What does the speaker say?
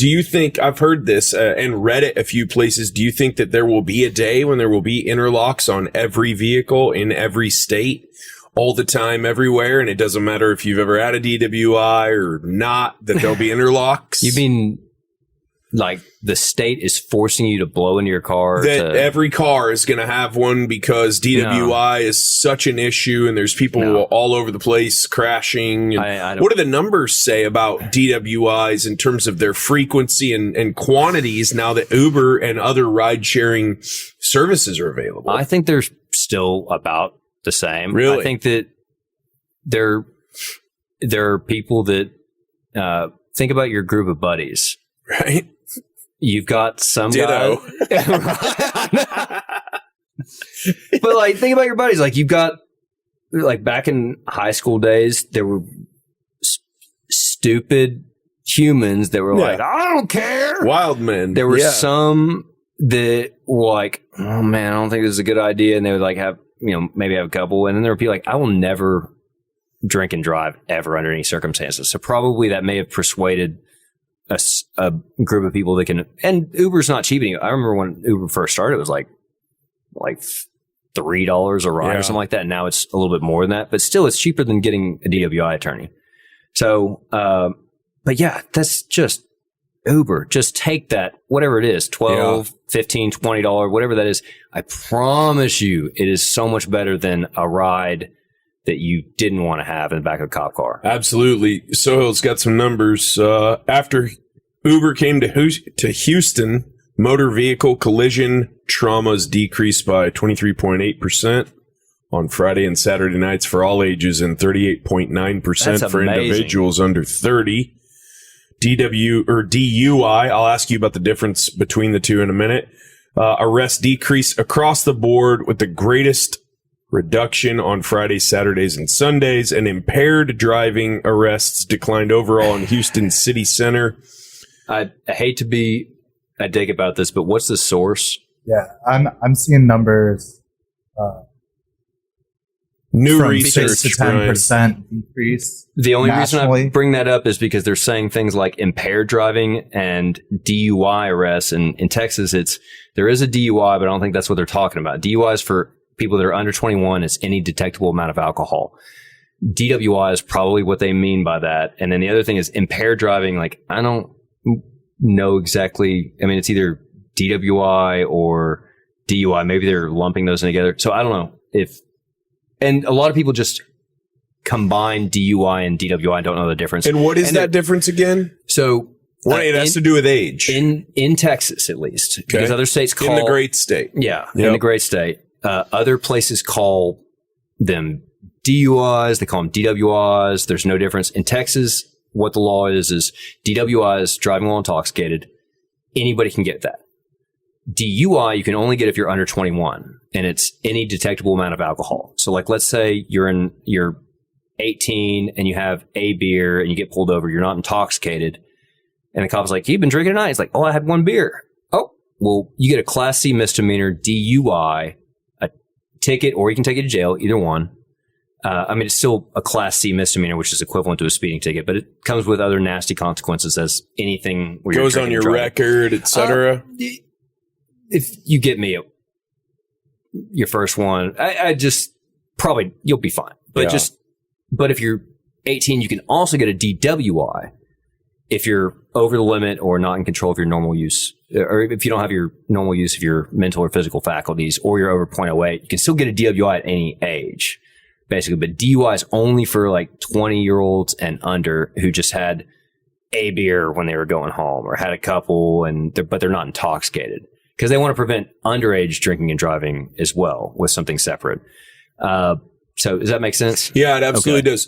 Do you think, I've heard this and read it a few places, do you think that there will be a day when there will be interlocks on every vehicle in every state all the time, everywhere, and it doesn't matter if you've ever had a DWI or not, that there'll be interlocks? You mean like the state is forcing you to blow into your car? That every car is going to have one because DWI is such an issue and there's people all over the place crashing. And what do the numbers say about DWIs in terms of their frequency and quantities now that Uber and other ride-sharing services are available? I think they're still about the same. Really? I think that there are people that think about your group of buddies. Right? You've got some Ditto. guy. But like, think about your buddies. Like, you've got, like, back in high school days, there were stupid humans that were like, I don't care. Wild men. There were some that were like, oh man, I don't think this is a good idea. And they would like have, maybe have a couple. And then there were people like, I will never drink and drive ever under any circumstances. So probably that may have persuaded a group of people that can, and Uber's not cheap anymore. I remember when Uber first started, it was like $3 a ride or something like that. And now it's a little bit more than that, but still it's cheaper than getting a DWI attorney. So, but yeah, that's just Uber. Just take that, whatever it is, $12, $15, $20, whatever that is. I promise you it is so much better than a ride that you didn't want to have in the back of a cop car. Absolutely. Sohail's got some numbers. After Uber came to Houston, motor vehicle collision traumas decreased by 23.8% on Friday and Saturday nights for all ages and 38.9% for individuals under 30. DUI, I'll ask you about the difference between the two in a minute. Arrests decreased across the board with the greatest reduction on Fridays, Saturdays, and Sundays, and impaired driving arrests declined overall in Houston city center. I hate to be a dick about this, but what's the source? Yeah, I'm seeing numbers. New from research, 6 to 10% decrease. The only nationally. reason I bring that up is because they're saying things like impaired driving and DUI arrests. And in Texas, there is a DUI, but I don't think that's what they're talking about. DUI is for people that are under 21. It's any detectable amount of alcohol. DWI is probably what they mean by that. And then the other thing is impaired driving. Like, I don't know exactly. I mean, it's either DWI or DUI. Maybe they're lumping those in together. So I don't know and a lot of people just combine DUI and DWI and don't know the difference. And what is that difference again? So it has to do with age. In Texas, at least. Okay. Because other states call... In the great state. Yeah, in the great state. Other places call them DUIs. They call them DWIs. There's no difference. In Texas, what the law is DWIs, driving while intoxicated. Anybody can get that. DUI, you can only get if you're under 21, and it's any detectable amount of alcohol. So, like, let's say you're 18 and you have a beer and you get pulled over. You're not intoxicated. And the cop's like, you've been drinking tonight. It's like, oh, I had one beer. Oh, well, you get a Class C misdemeanor DUI, a ticket, or you can take it to jail, either one. I mean, it's still a Class C misdemeanor, which is equivalent to a speeding ticket, but it comes with other nasty consequences as anything where goes on your record, etc. If you get me your first one, I just probably you'll be fine. But but if you're 18, you can also get a DWI if you're over the limit or not in control of your normal use, or if you don't have your normal use of your mental or physical faculties, or you're over 0.08, you can still get a DWI at any age, basically. But DUI is only for like 20-year-olds and under who just had a beer when they were going home or had a couple, but they're not intoxicated. Because they want to prevent underage drinking and driving as well with something separate. So does that make sense? Yeah, it absolutely does.